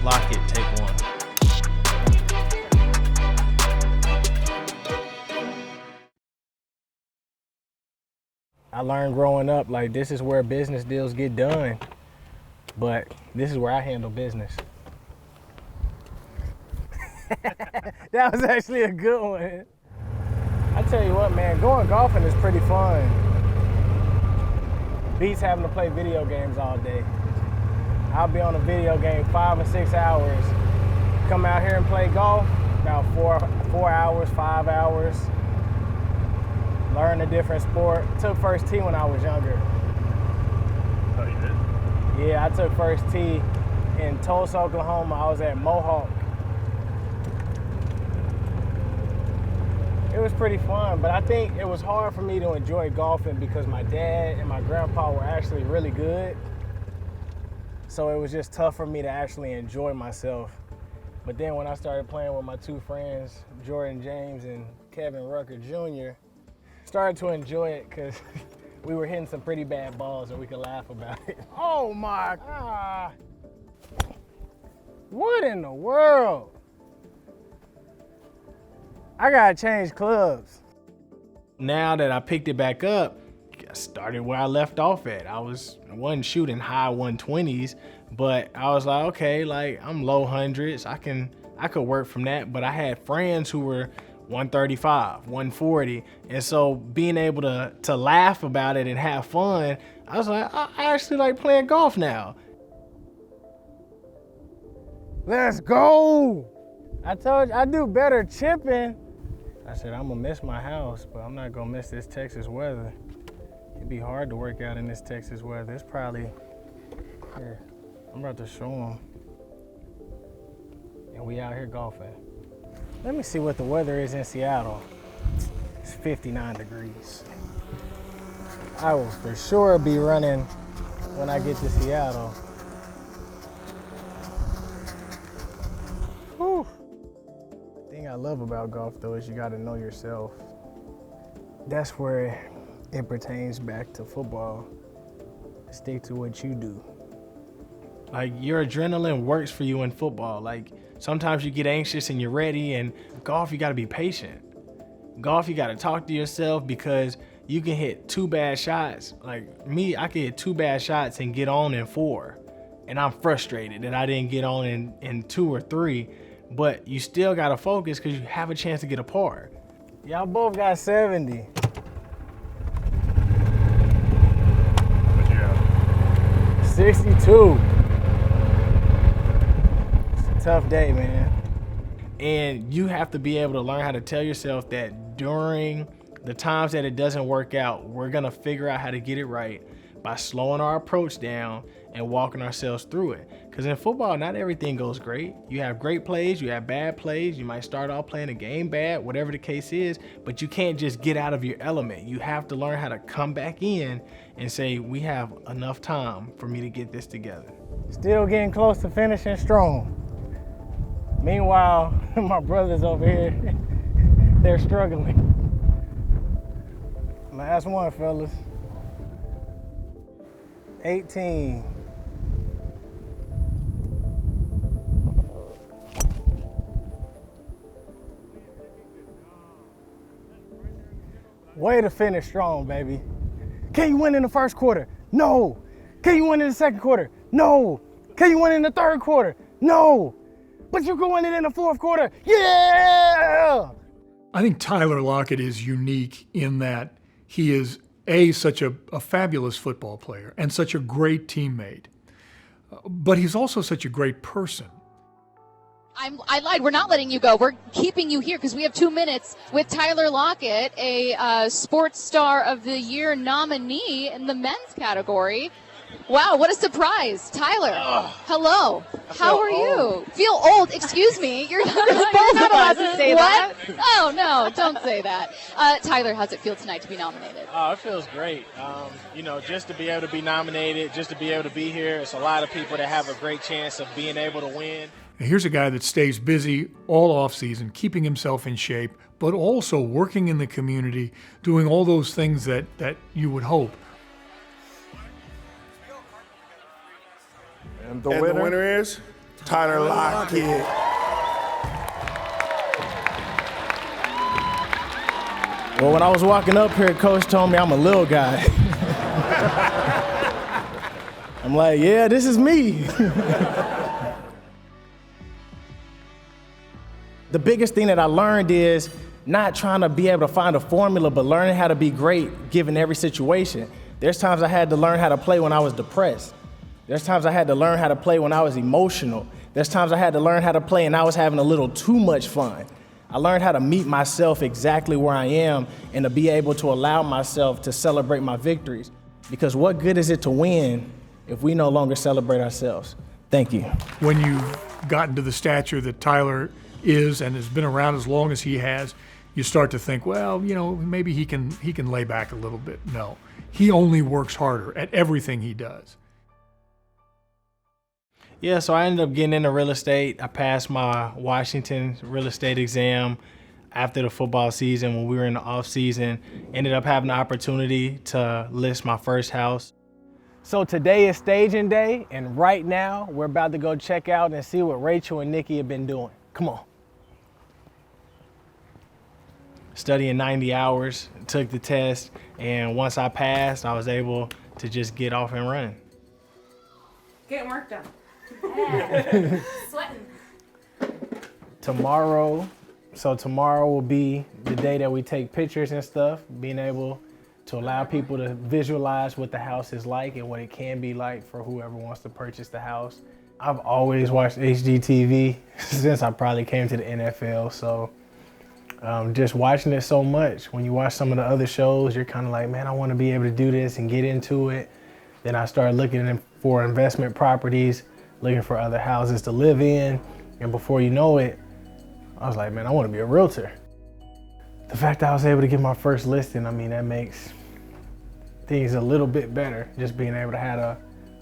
Lockett, take one. I learned growing up, like, this is where business deals get done, but this is where I handle business. That was actually a good one. I tell you what, man, going golfing is pretty fun. Beats having to play video games all day. I'll be on a video game 5 or 6 hours. Come out here and play golf, about 4 hours, 5 hours. Learn a different sport. Took first tee when I was younger. Oh, you did? Yeah, I took first tee in Tulsa, Oklahoma. I was at Mohawk. It was pretty fun, but I think it was hard for me to enjoy golfing because my dad and my grandpa were actually really good. So it was just tough for me to actually enjoy myself. But then when I started playing with my two friends, Jordan James and Kevin Rucker Jr., started to enjoy it because we were hitting some pretty bad balls and we could laugh about it. Oh my God. What in the world? I gotta change clubs. Now that I picked it back up, I started where I left off at. I wasn't shooting high 120s, but I was like, okay, like I'm low hundreds. I could work from that. But I had friends who were 135, 140. And so being able to laugh about it and have fun, I was like, I actually like playing golf now. Let's go. I told you I do better chipping. I said, I'm gonna miss my house, but I'm not gonna miss this Texas weather. It'd be hard to work out in this Texas weather. It's probably, here, I'm about to show them. And we out here golfing. Let me see what the weather is in Seattle. It's 59 degrees. I will for sure be running when I get to Seattle. Whew. The thing I love about golf though is you gotta know yourself. That's where it pertains back to football. Stick to what you do. Like your adrenaline works for you in football. Like sometimes you get anxious and you're ready, and golf, you gotta be patient. Golf, you gotta talk to yourself because you can hit 2 bad shots. Like me, I can hit 2 bad shots and get on in 4. And I'm frustrated that I didn't get on in 2 or 3, but you still gotta focus because you have a chance to get a par. Y'all both got 70. What you have? 62. It's a tough day, man. And you have to be able to learn how to tell yourself that during the times that it doesn't work out, we're gonna figure out how to get it right by slowing our approach down and walking ourselves through it. Because in football, not everything goes great. You have great plays, you have bad plays, you might start off playing a game bad, whatever the case is, but you can't just get out of your element. You have to learn how to come back in and say, we have enough time for me to get this together. Still getting close to finishing strong. Meanwhile, my brothers over here, they're struggling. Last one, fellas. 18. Way to finish strong, baby. Can you win in the first quarter? No. Can you win in the second quarter? No. Can you win in the third quarter? No. But you can win it in the fourth quarter. Yeah! I think Tyler Lockett is unique in that he is such a fabulous football player and such a great teammate, but he's also such a great person. I lied. We're not letting you go. We're keeping you here because we have 2 minutes with Tyler Lockett, a Sports Star of the Year nominee in the men's category. Wow, what a surprise. Tyler, hello. How are you? Feel old. Excuse me. You're both not allowed to say what? Oh, no, don't say that. Tyler, how's it feel tonight to be nominated? Oh, it feels great. Just to be able to be nominated, just to be able to be here. It's a lot of people that have a great chance of being able to win. And here's a guy that stays busy all offseason, keeping himself in shape, but also working in the community, doing all those things that you would hope. And the winner is Tyler Lockett. Well, when I was walking up here, Coach told me I'm a little guy. I'm like, yeah, this is me. The biggest thing that I learned is not trying to be able to find a formula, but learning how to be great given every situation. There's times I had to learn how to play when I was depressed. There's times I had to learn how to play when I was emotional. There's times I had to learn how to play and I was having a little too much fun. I learned how to meet myself exactly where I am and to be able to allow myself to celebrate my victories. Because what good is it to win if we no longer celebrate ourselves? Thank you. When you've gotten to the stature that Tyler is and has been around as long as he has, you start to think, well, you know, maybe he can lay back a little bit. No, he only works harder at everything he does. Yeah, so I ended up getting into real estate. I passed my Washington real estate exam after the football season when we were in the offseason. Ended up having the opportunity to list my first house. So today is staging day, and right now we're about to go check out and see what Rachel and Nikki have been doing. Come on. Studying 90 hours, took the test, and once I passed, I was able to just get off and run. Getting work done. Sweating. Tomorrow will be the day that we take pictures and stuff, being able to allow people to visualize what the house is like and what it can be like for whoever wants to purchase the house. I've always watched HGTV since I probably came to the NFL, so just watching it so much. When you watch some of the other shows, you're kind of like, man, I want to be able to do this and get into it. Then I started looking for investment properties, looking for other houses to live in, and before you know it, I was like, man, I want to be a realtor. The fact that I was able to get my first listing, I mean, that makes things a little bit better, just being able to have an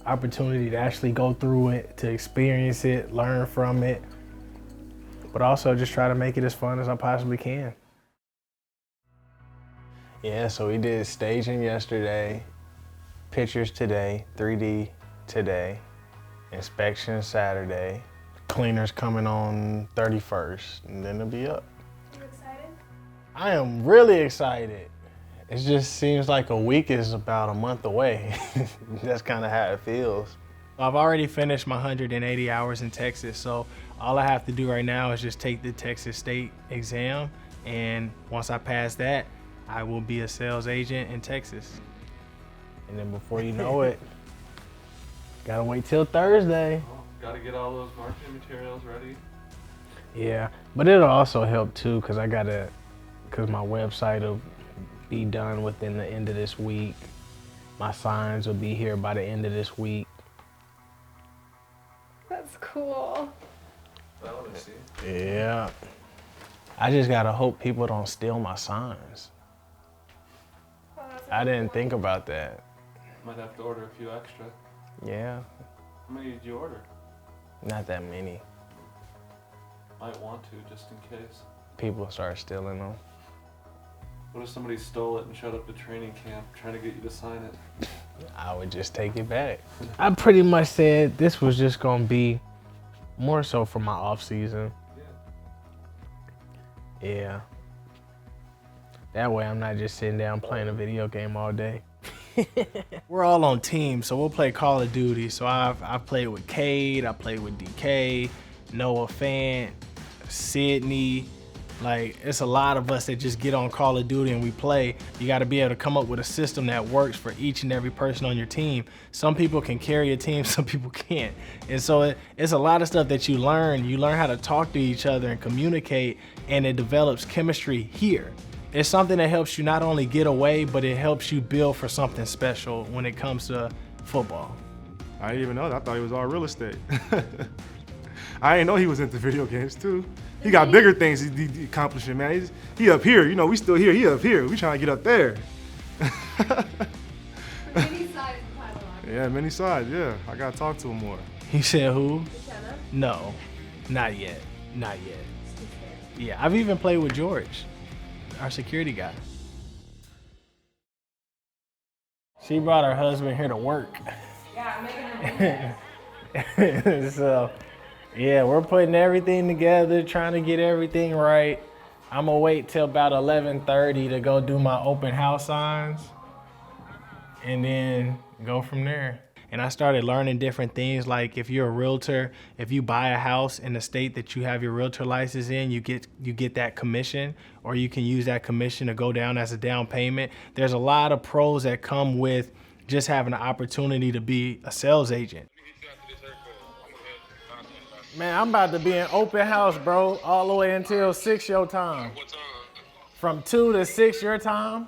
opportunity to actually go through it, to experience it, learn from it, but also just try to make it as fun as I possibly can. Yeah, so we did staging yesterday, pictures today, 3D today, inspection Saturday, cleaners coming on 31st, and then it'll be up. You excited? I am really excited. It just seems like a week is about a month away. That's kind of how it feels. I've already finished my 180 hours in Texas, so all I have to do right now is just take the Texas State exam, and once I pass that, I will be a sales agent in Texas. And then before you know it, gotta wait till Thursday. Gotta get all those marketing materials ready. Yeah, but it'll also help too, cause my website will be done within the end of this week. My signs will be here by the end of this week. That's cool. I want to see. Yeah. I just gotta hope people don't steal my signs. I didn't think about that. Might have to order a few extra. Yeah, How many did you order? not that many. Might want to, just in case. People start stealing them. What if somebody stole it and showed up to training camp trying to get you to sign it? I would just take it back. I pretty much said this was just gonna be more so for my off season. Yeah. That way I'm not just sitting down playing a video game all day. We're all on teams, so we'll play Call of Duty. So I've played with Cade, I played with DK, Noah Fant, Sydney. Like, it's a lot of us that just get on Call of Duty and we play. You gotta be able to come up with a system that works for each and every person on your team. Some people can carry a team, some people can't. And so it's a lot of stuff that you learn. You learn how to talk to each other and communicate, and it develops chemistry here. It's something that helps you not only get away, but it helps you build for something special when it comes to football. I didn't even know that. I thought he was all real estate. I didn't know he was into video games too. He got bigger things he accomplishing, man. He up here, you know, we still here, he up here. We trying to get up there. Many sides of Tyler Lockett. Yeah, many sides, yeah. I got to talk to him more. He said who? Jenna. No, not yet, not yet. Yeah, I've even played with George, our security guy. She brought her husband here to work. Yeah, I'm making her. So Yeah, we're putting everything together, trying to get everything right. I'm gonna wait till about 11:30 to go do my open house signs and then go from there. And I started learning different things, like if you're a realtor, if you buy a house in the state that you have your realtor license in, you get that commission, or you can use that commission to go down as a down payment. There's a lot of pros that come with just having the opportunity to be a sales agent. Man, I'm about to be in open house, bro, all the way until 6 your time. From 2 to 6 your time.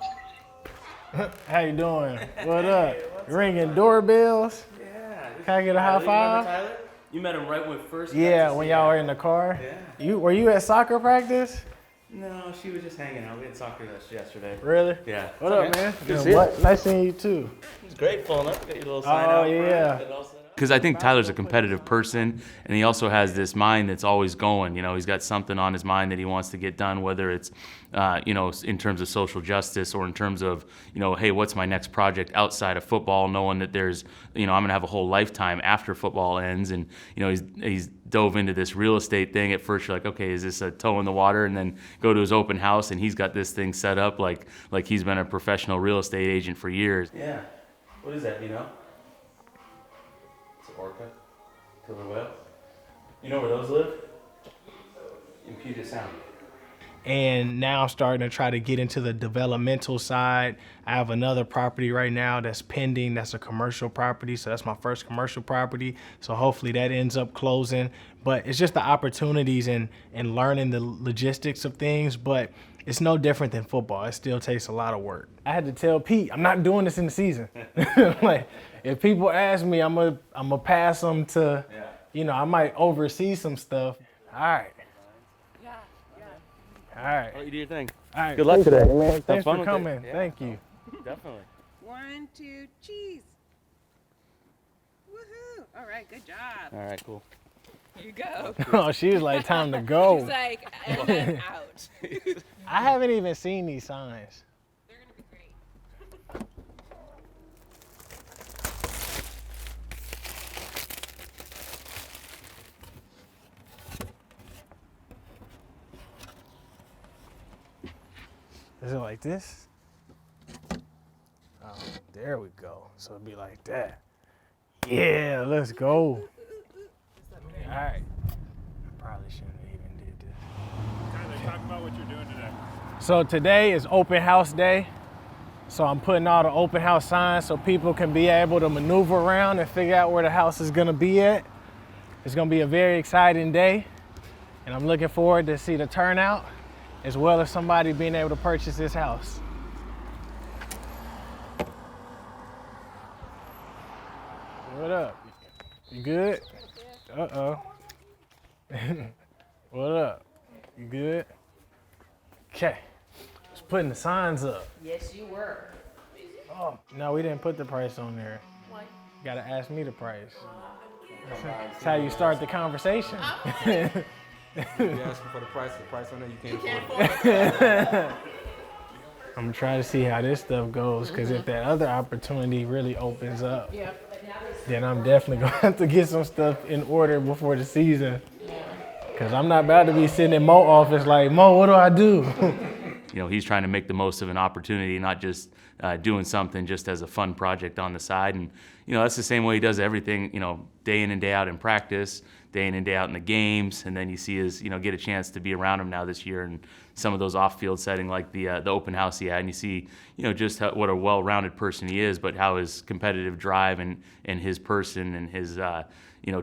How you doing? What up? Ringing doorbells? Yeah. Can I get a high five? Tyler? You met him right when first. Yeah, when y'all were in the car. Yeah. Were you at soccer practice? No, she was just hanging out. We had soccer yesterday. Really? Yeah. What up, man? Good to see you. Nice seeing you too. It's great pulling up. Got your little sign Oh, out front yeah. and all set up. Because I think Tyler's a competitive person, and he also has this mind that's always going. You know, he's got something on his mind that he wants to get done, whether it's, in terms of social justice or in terms of, hey, what's my next project outside of football, knowing that there's, I'm going to have a whole lifetime after football ends. And, he's dove into this real estate thing. At first, you're like, okay, is this a toe in the water? And then go to his open house, and he's got this thing set up like he's been a professional real estate agent for years. Yeah. What is that, It's an orca. Killer whale. You know where those live? In Puget Sound. And now I'm starting to try to get into the developmental side. I have another property right now that's pending. That's a commercial property. So that's my first commercial property. So hopefully that ends up closing. But it's just the opportunities and learning the logistics of things. But it's no different than football. It still takes a lot of work. I had to tell Pete, I'm not doing this in the season. Like, if people ask me, I'm gonna pass them to, I might oversee some stuff. All right. All right. You do your thing. All right. Good luck today, man. Thanks fun for with coming. it. Thank you. Definitely. 1, 2, cheese. Woohoo! All right, good job. All right, cool. Here you go. Oh, she was like, time to go. She's like, and I'm out. I haven't even seen these signs. They're gonna be great. Is it like this? Oh, there we go. So it'd be like that. Yeah, let's go. All right. I probably shouldn't have even did this. Tyler, talk about what you're doing today. So today is open house day. So I'm putting all the open house signs so people can be able to maneuver around and figure out where the house is gonna be at. It's gonna be a very exciting day, and I'm looking forward to see the turnout, as well as somebody being able to purchase this house. What up? You good? Uh-oh. What up? You good? Okay. Just putting the signs up. Yes, you were. Oh, no, we didn't put the price on there. What? You gotta ask me the price. That's how you start the conversation. You asking for the price on there, you can't afford it. I'm trying to see how this stuff goes, because if that other opportunity really opens up, then I'm definitely gonna have to get some stuff in order before the season. Because I'm not about to be sitting in Mo's office like, Mo, what do I do? He's trying to make the most of an opportunity, not just doing something just as a fun project on the side. And, that's the same way he does everything, day in and day out in practice, day in and day out in the games. And then you see his, get a chance to be around him now this year in some of those off-field setting like the open house he had. And you see, just what a well-rounded person he is, but how his competitive drive and his person and his,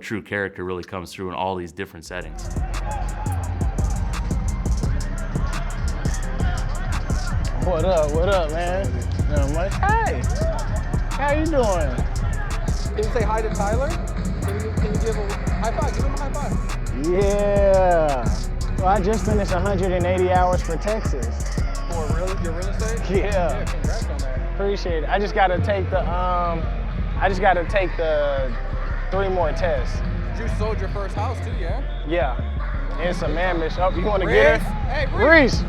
true character really comes through in all these different settings. What up, man? Not much. Hey, how you doing? Can you say hi to Tyler? Can you give a high five? Give him a high five. Yeah. Well, I just finished 180 hours for Texas. For your real estate? Yeah. Congrats on that. Appreciate it. I just gotta take the 3 more tests. You sold your first house too, yeah? Yeah. And some mammoths. Oh, you wanna get her? Hey, Reese!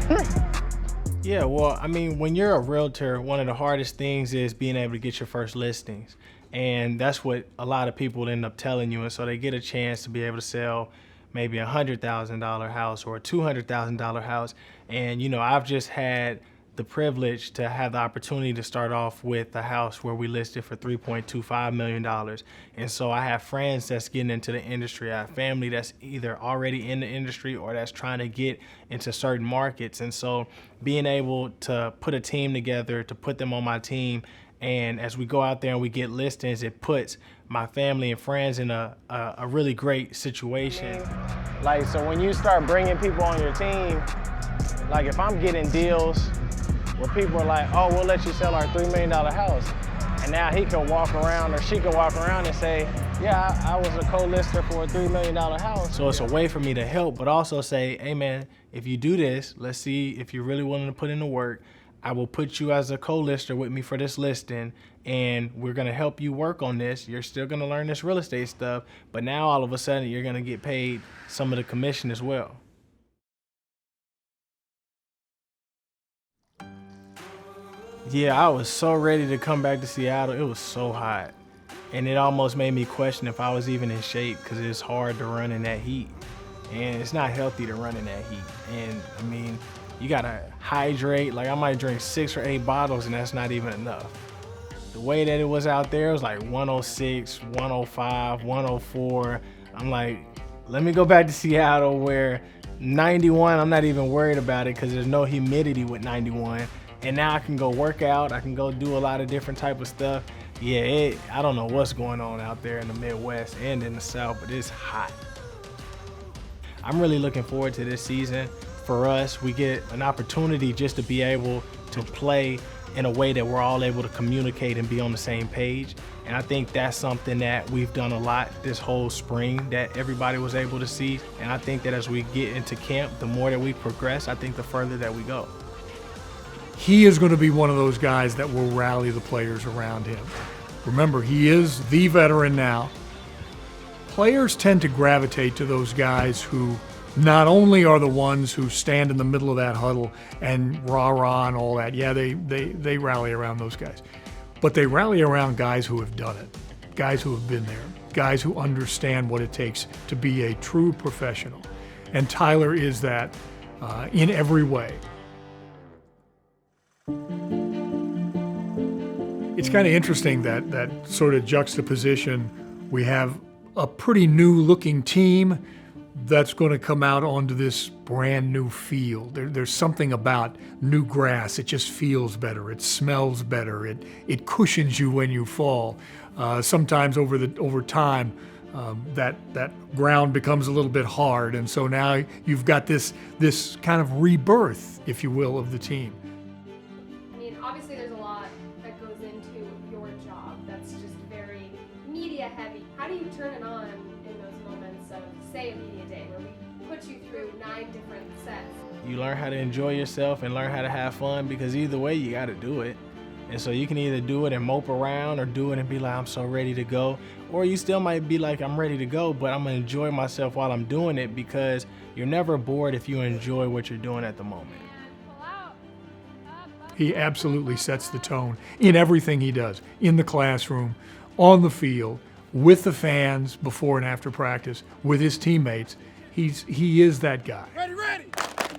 Yeah, well, I mean, when you're a realtor, one of the hardest things is being able to get your first listings. And that's what a lot of people end up telling you. And so they get a chance to be able to sell maybe $100,000 house or a $200,000 house. And, you know, I've just had the privilege to have the opportunity to start off with a house where we listed for $3.25 million. And so I have friends that's getting into the industry. I have family that's either already in the industry or that's trying to get into certain markets. And so being able to put a team together, to put them on my team, and as we go out there and we get listings, it puts my family and friends in a really great situation. Like, so when you start bringing people on your team, like if I'm getting deals where people are like, oh, we'll let you sell our $3 million house. And now he can walk around or she can walk around and say, yeah, I was a co-lister for a $3 million house. So it's a way for me to help, but also say, hey man, if you do this, let's see if you're really willing to put in the work. I will put you as a co-lister with me for this listing, and we're gonna help you work on this. You're still gonna learn this real estate stuff, but now all of a sudden you're gonna get paid some of the commission as well. Yeah, I was so ready to come back to Seattle. It was so hot. And it almost made me question if I was even in shape, because it's hard to run in that heat. And it's not healthy to run in that heat. And I mean, you gotta hydrate. Like I might drink 6 or 8 bottles and that's not even enough. The way that it was out there, it was like 106, 105, 104. I'm like, let me go back to Seattle where 91, I'm not even worried about it because there's no humidity with 91. And now I can go work out, I can go do a lot of different type of stuff. Yeah, I don't know what's going on out there in the Midwest and in the South, but it's hot. I'm really looking forward to this season. For us, we get an opportunity just to be able to play in a way that we're all able to communicate and be on the same page. And I think that's something that we've done a lot this whole spring that everybody was able to see. And I think that as we get into camp, the more that we progress, I think the further that we go. He is going to be one of those guys that will rally the players around him. Remember, he is the veteran now. Players tend to gravitate to those guys who not only are the ones who stand in the middle of that huddle and rah-rah and all that. Yeah, they rally around those guys. But they rally around guys who have done it, guys who have been there, guys who understand what it takes to be a true professional. And Tyler is that in every way. It's kind of interesting that sort of juxtaposition. We have a pretty new looking team that's going to come out onto this brand new field. There's something about new grass. It just feels better. It smells better. It cushions you when you fall. Sometimes over time, that ground becomes a little bit hard, and so now you've got this kind of rebirth, if you will, of the team. I mean, obviously there's a lot that goes into your job that's just very media heavy. How do you turn it on in those moments of, say, a media day where we put you through 9 different sets? You learn how to enjoy yourself and learn how to have fun, because either way you got to do it. And so you can either do it and mope around or do it and be like, I'm so ready to go. Or you still might be like, I'm ready to go, but I'm going to enjoy myself while I'm doing it, because you're never bored if you enjoy what you're doing at the moment. He absolutely sets the tone in everything he does, in the classroom, on the field, with the fans before and after practice, with his teammates. He is that guy. Ready,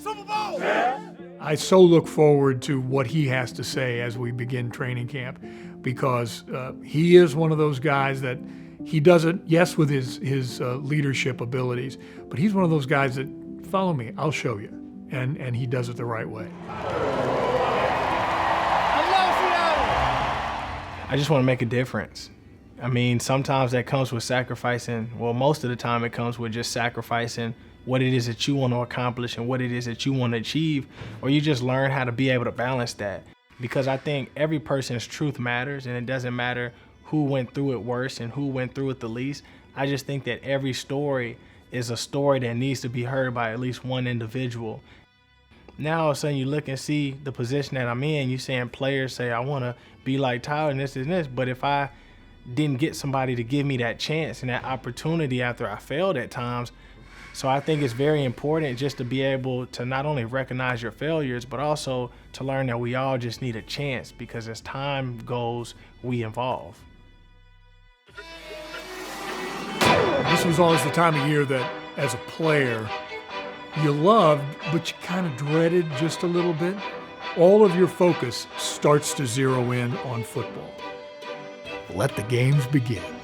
Super Bowl! Yeah. I so look forward to what he has to say as we begin training camp, because he is one of those guys that he does it, yes, with his leadership abilities, but he's one of those guys that, follow me, I'll show you, and he does it the right way. I just want to make a difference. I mean, sometimes that comes with sacrificing, well, most of the time it comes with just sacrificing what it is that you want to accomplish and what it is that you want to achieve, or you just learn how to be able to balance that. Because I think every person's truth matters, and it doesn't matter who went through it worse and who went through it the least. I just think that every story is a story that needs to be heard by at least one individual. Now all of a sudden you look and see the position that I'm in, you're saying players say, I want to be like Tyler and this, but if I didn't get somebody to give me that chance and that opportunity after I failed at times. So I think it's very important just to be able to not only recognize your failures, but also to learn that we all just need a chance, because as time goes, we evolve. This was always the time of year that as a player you loved, but you kind of dreaded just a little bit, all of your focus starts to zero in on football. Let the games begin.